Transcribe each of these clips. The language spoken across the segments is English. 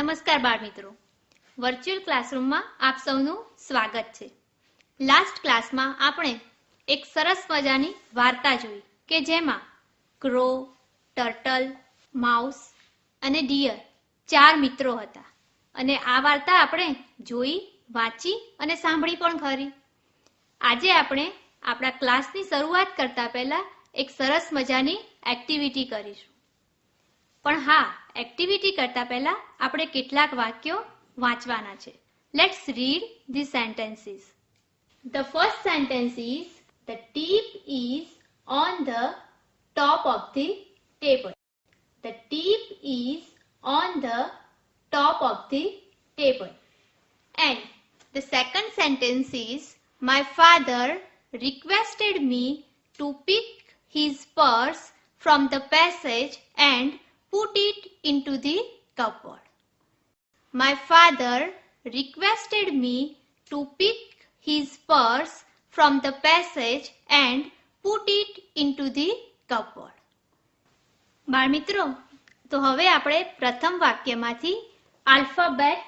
નમસ્કાર બાળ મિત્રો, વર્ચ્યુઅલ ક્લાસરૂમમાં આપ સૌનું સ્વાગત છે. લાસ્ટ ક્લાસમાં આપણે એક સરસ મજાની વાર્તા જોઈ કે જેમાં ક્રો, ટર્ટલ, માઉસ અને ડિયર 4 મિત્રો હતા અને આ વાર્તા આપણે જોઈ, વાંચી અને સાંભળી પણ ખરી. આજે આપણે આપણા ક્લાસની શરૂઆત કરતા પહેલા એક સરસ મજાની એક્ટિવિટી કરીશું. પણ હા, એક્ટિવિટી કરતા પહેલા આપણે કેટલાક વાક્યો વાંચવાના છે. Let's read the sentences. The first sentence is the tip is on the top of the table. The tip is on the top of the table. And the second sentence is my father requested me to pick his purse from the passage and put it into the cupboard. My father requested me to pick his purse from the passage and put it into the cupboard. બાળમિત્રો, તો હવે આપણે પ્રથમ વાક્યમાંથી alphabet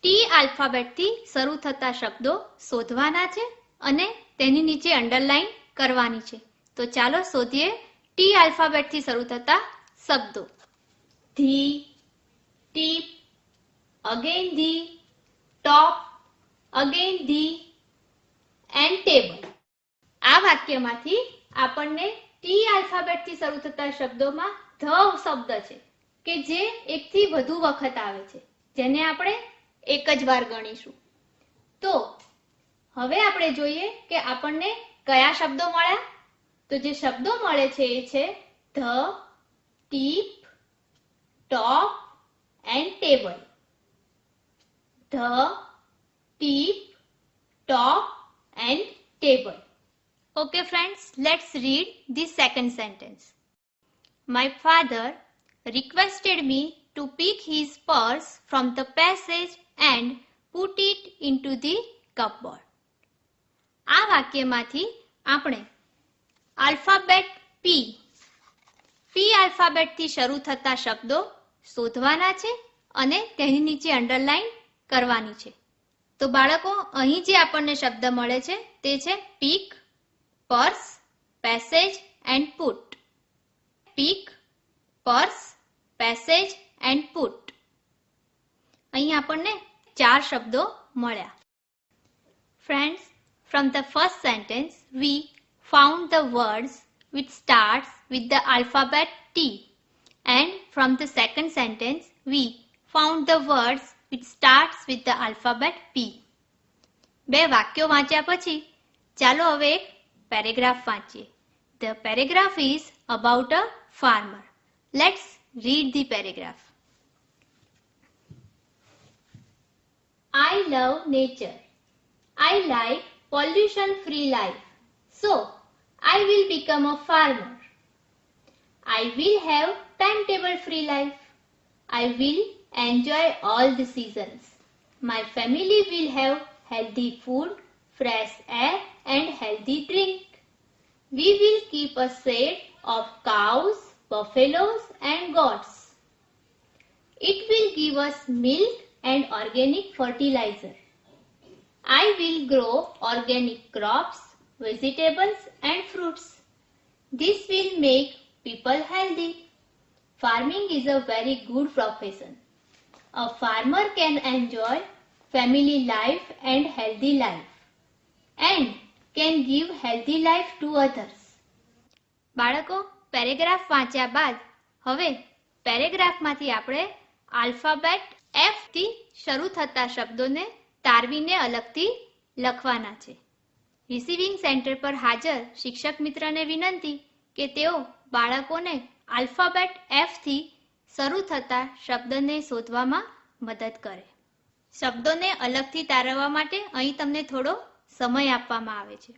T આલ્ફાબેટથી શરૂ થતા શબ્દો શોધવાના છે અને તેની નીચે અંડરલાઈન કરવાની છે. તો ચાલો શોધીએ ટી આલ્ફાબેટથી શરૂ થતા શબ્દો. The, tip, again the, top, again the end table. આ વાક્યમાંથી આપણને ટી આલ્ફાબેટથી શરૂ થતા શબ્દોમાં ધ શબ્દ છે કે જે એકથી વધુ વખત આવે છે, જેને આપણે એક જ વાર ગણીશું. તો હવે આપણે જોઈએ કે આપણને કયા શબ્દો મળ્યા. તો જે શબ્દો મળે છે એ છે the, tip, top and table. The, tip, top and table. Okay friends, let's read the second sentence. My father requested me to pick his purse from the passage and put it into the cupboard. આ વાક્યમાંથી આપણે alphabet પી આલ્ફાબેટથી શરૂ થતા શબ્દો શોધવાના છે અને તેની નીચે અંડરલાઈન કરવાની છે. તો બાળકો, અહીં જે આપણને શબ્દ મળે છે તે છે peak, purse, passage and put. Peak, purse, passage and put. અહીં આપણને 4 શબ્દો મળ્યા. Friends, from the first sentence we found the words which starts with the alphabet T, and from the second sentence we found the words which starts with the alphabet P. 2 વાક્યો વાંચ્યા પછી ચાલો હવે એક પેરેગ્રાફ વાંચીએ. The paragraph is about a farmer. Let's read the paragraph. I love nature. I like pollution-free life. So, I will become a farmer. I will have timetable-free life. I will enjoy all the seasons. My family will have healthy food, fresh air and healthy drink. We will keep a shed of cows, buffaloes and goats. It will give us milk and organic fertilizer. I will grow organic crops, vegetables and fruits. This will make people healthy. Farming is a very good profession. A farmer can enjoy family life and healthy life and can give healthy life to others. બાળકો, paragraph વાંચ્યા બાદ હવે પેરેગ્રાફમાંથી આપણે alphabet F થી શરૂ થતા શબ્દોને તારવીને અલગથી લખવાના છે. રિસીવિંગ સેન્ટર પર હાજર શિક્ષક મિત્રને વિનંતી કે તેઓ બાળકોને આલ્ફાબેટ F થી શરૂ થતા શબ્દને શોધવામાં મદદ કરે. શબ્દોને અલગથી તારવવા માટે અહીં તમને થોડો સમય આપવામાં આવે છે.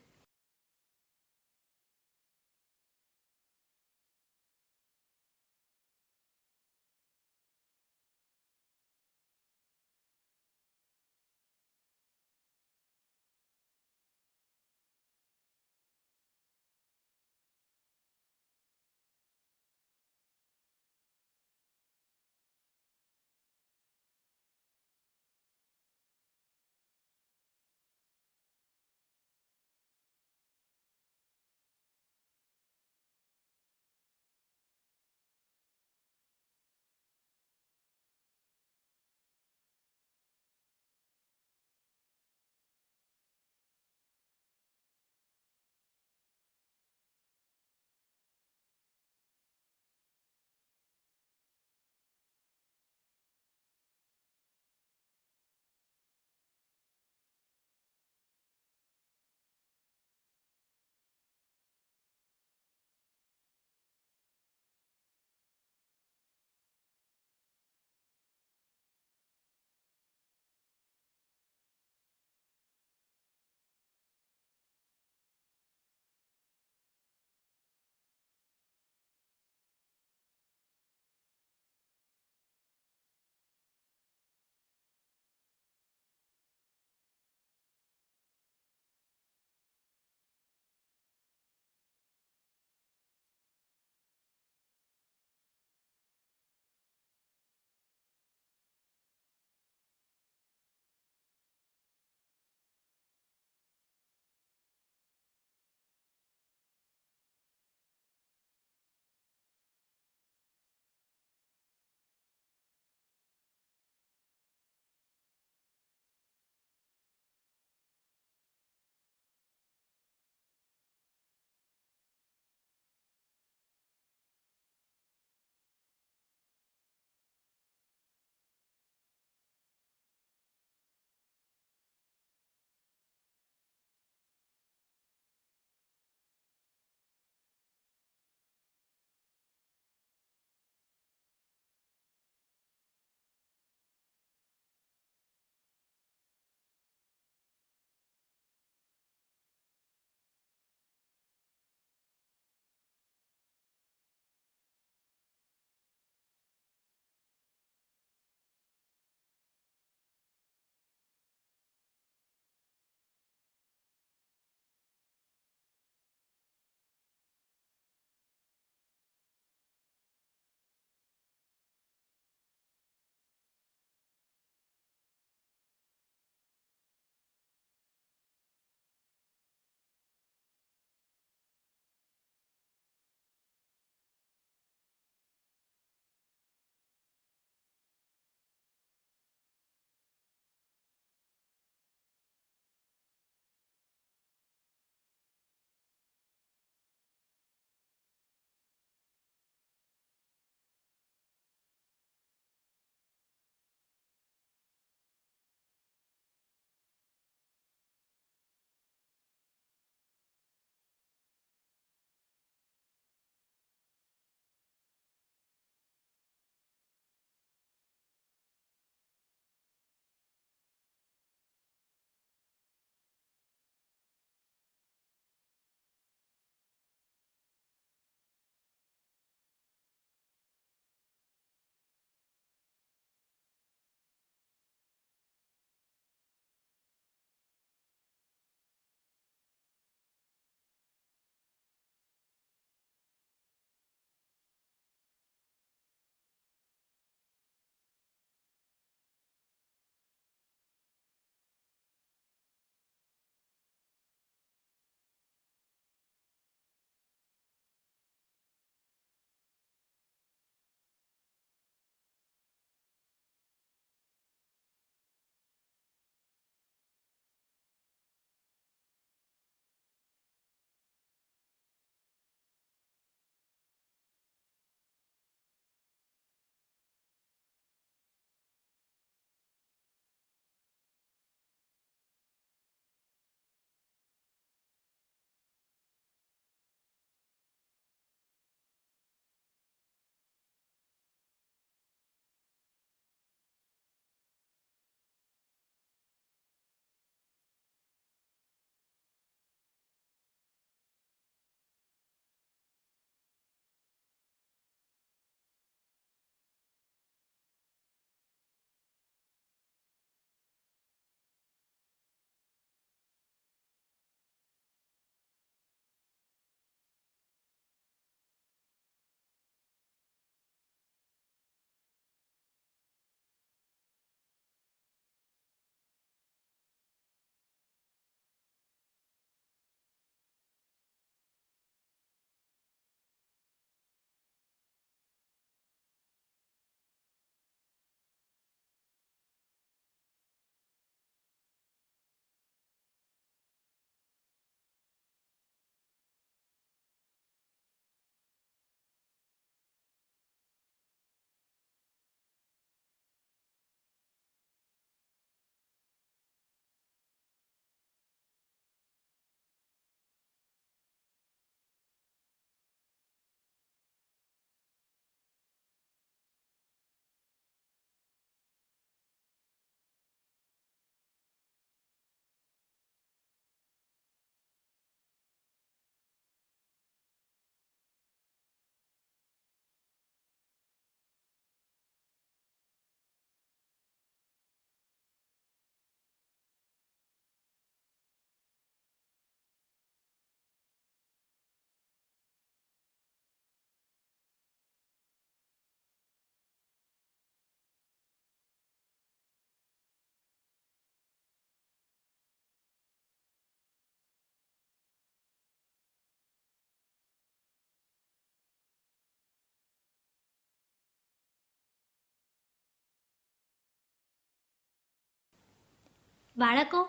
બાળકો,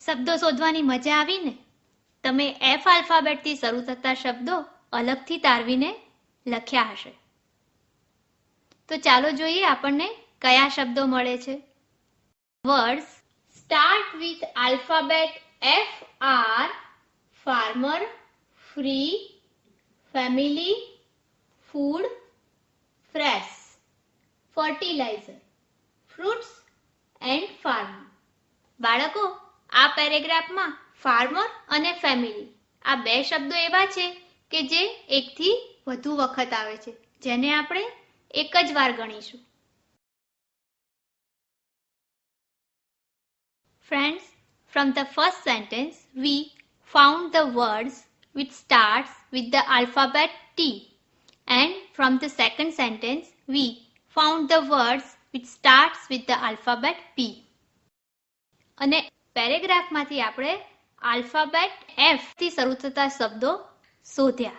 શબ્દો શોધવાની મજા આવી ને? તમે એફ આલ્ફાબેટથી શરૂ થતા શબ્દો અલગથી તારવીને લખ્યા હશે. તો ચાલો જોઈએ આપણને કયા શબ્દો મળે છે. Words start with alphabet F R farmer, free, family, food, fresh, fertilizer, fruits and farm. બાળકો, આ પેરેગ્રાફમાં ફાર્મર અને ફેમિલી આ બે શબ્દો એવા છે કે જે એકથી વધુ વખત આવે છે, જેને આપણે એક જ વાર ગણીશું. Friends, from the first sentence we found the words which starts with the alphabet T, and from the second sentence we found the words which starts with the alphabet P. અને પેરેગ્રાફમાંથી આપણે આલ્ફાબેટ F થી શરૂ થતા શબ્દો શોધ્યા.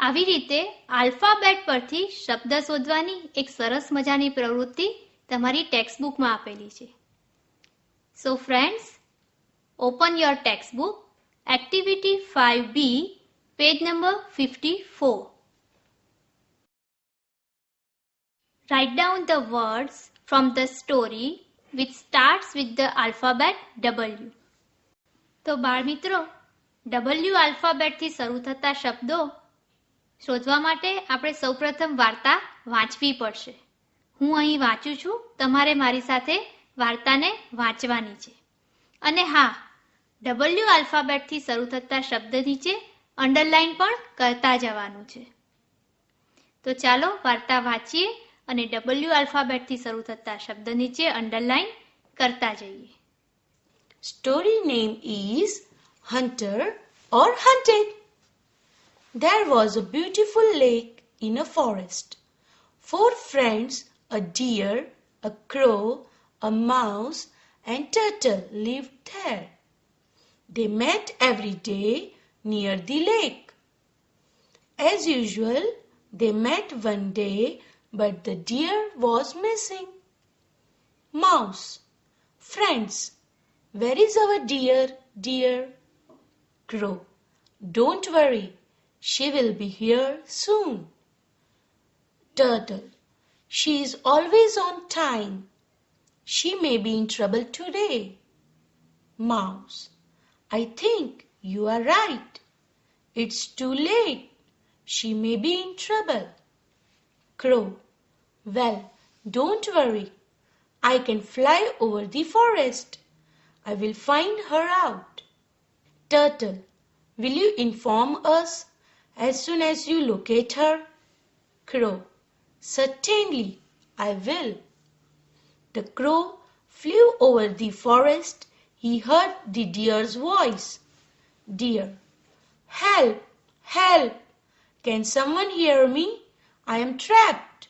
આવી રીતે alphabet પરથી શબ્દ શોધવાની એક સરસ મજાની પ્રવૃત્તિ તમારી ટેક્સ્ટબુકમાં આપેલી છે. So friends, open your textbook, activity 5B, page number 54. Write down the words from the story which starts with the alphabet W. તો બાળમિત્રો, W આલ્ફાબેટથી શરૂ થતા શબ્દો શોધવા માટે આપણે સૌપ્રથમ વાર્તા વાંચવી પડશે. હું અહીં વાંચું છું, તમારે મારી સાથે વાર્તાને વાંચવાની છે. અને હા, W આલ્ફાબેટથી શરૂ થતા શબ્દ નીચે અંડરલાઈન પણ કરતા જવાનું છે. તો ચાલો વાર્તા વાંચીએ અને W આલ્ફાબેટથી શરૂ થતા શબ્દ નીચે અંડરલાઈન કરતા જઈએ. Story name is Hunter or Hunted. There was a beautiful lake in a forest. 4 friends, a deer, a crow, a mouse and turtle lived there. They met every day near the lake. As usual, they met one day, but the deer was missing. Mouse: Friends, where is our dear? Crow: Don't worry, she will be here soon. Turtle: She is always on time. She may be in trouble today. Mouse: I think you are right. It's too late. She may be in trouble. Crow: Well, don't worry. I can fly over the forest. I will find her out. Turtle: Will you inform us as soon as you locate her? Crow: Certainly, I will. The crow flew over the forest. He heard the deer's voice. Deer: Help! Help! Can someone hear me? I am trapped.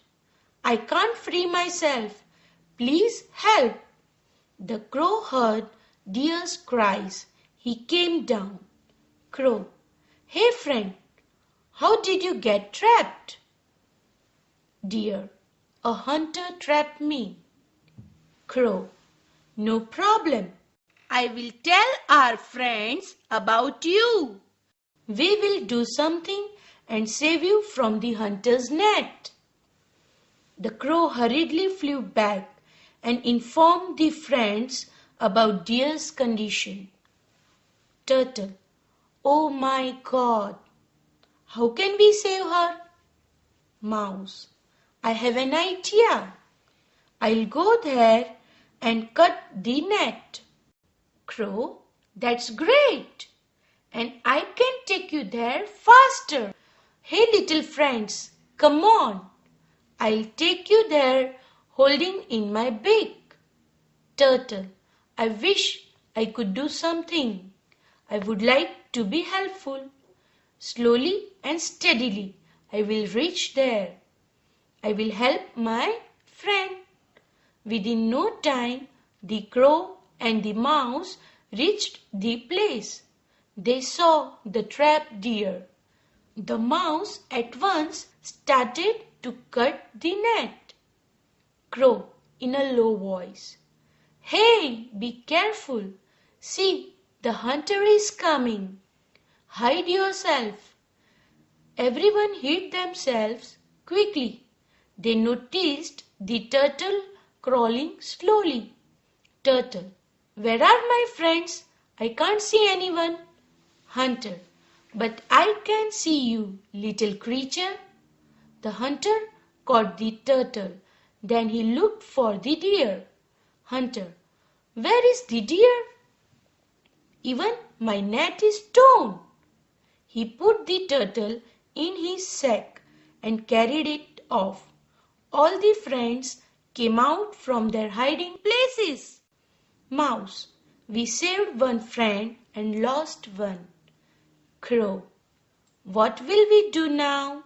I can't free myself. Please help. The crow heard deer's cries. He came down. Crow: Hey friend, how did you get trapped? Deer: A hunter trapped me. Crow: No problem. I will tell our friends about you. We will do something and save you from the hunter's net. The crow hurriedly flew back and informed the friends about deer's condition. Turtle: Oh my God! How can we save her? Mouse: I have an idea. I'll go there and cut the net. Crow: That's great! And I can take you there faster. Hey little friends, come on. I'll take you there holding in my beak. Turtle: I wish I could do something. I would like to be helpful. Slowly and steadily I will reach there. I will help my friend. Within no time, the crow and the mouse reached the place. They saw the trapped deer. The mouse at once started to cut the net. Crow in a low voice: Hey, be careful. See, the hunter is coming. Hide yourself. Everyone hid themselves quickly. They noticed the turtle crawling slowly. Turtle, where are my friends? I can't see anyone. Hunter, but I can see you, little creature. The hunter caught the turtle. Then he looked for the deer. Hunter, where is the deer? Even my net is torn. He put the turtle in his sack and carried it off. All the friends came out from their hiding places. Mouse, we saved one friend and lost one. Crow, what will we do now?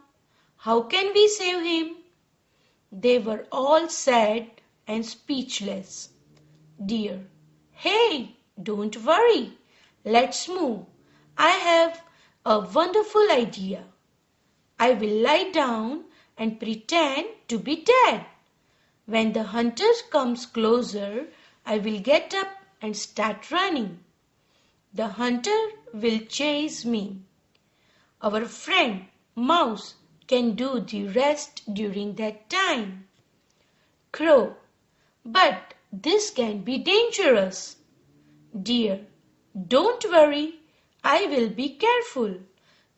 How can we save him? They were all sad and speechless. Deer, hey, don't worry. Let's move. I have a wonderful idea. I will lie down and pretend to be dead. When the hunter comes closer, I will get up and start running. The hunter will chase me. Our friend Mouse can do the rest during that time. Crow, but this can be dangerous. Deer, don't worry, I will be careful.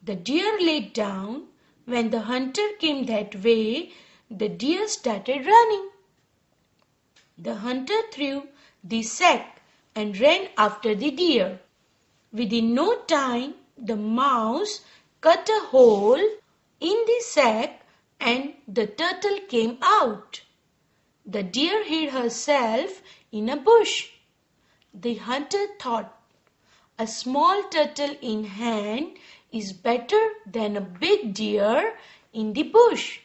The deer lay down. When the hunter came that way, the deer started running. The hunter threw the sack and ran after the deer. Within no time, the mouse cut a hole in the sack and the turtle came out. The deer hid herself in a bush. The hunter thought, a small turtle in hand is better than a big deer in the bush.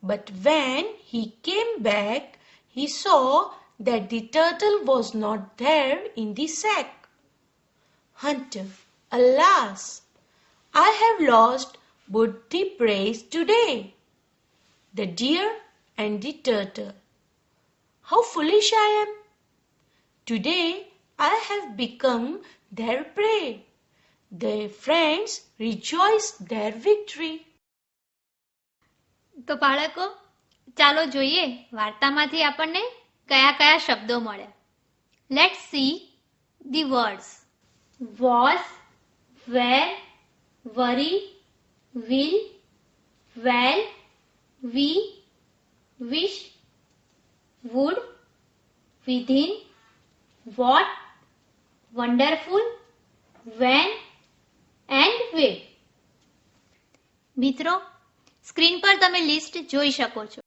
But when he came back, he saw that the turtle was not there in the sack. Hunter, alas, I have lost both the prey today, the deer and the turtle. How foolish I am! Today I have become their prey. Their friends rejoiced their victory. તો બાળકો, ચાલો જોઈએ વાર્તામાંથી આપણને કયા કયા શબ્દો મળ્યા. Let's see the words. Was, were, worry, will, well, we, wish, would, within, what, wonderful, when and with. મિત્રો, સ્ક્રીન પર તમે લિસ્ટ જોઈ શકો છો.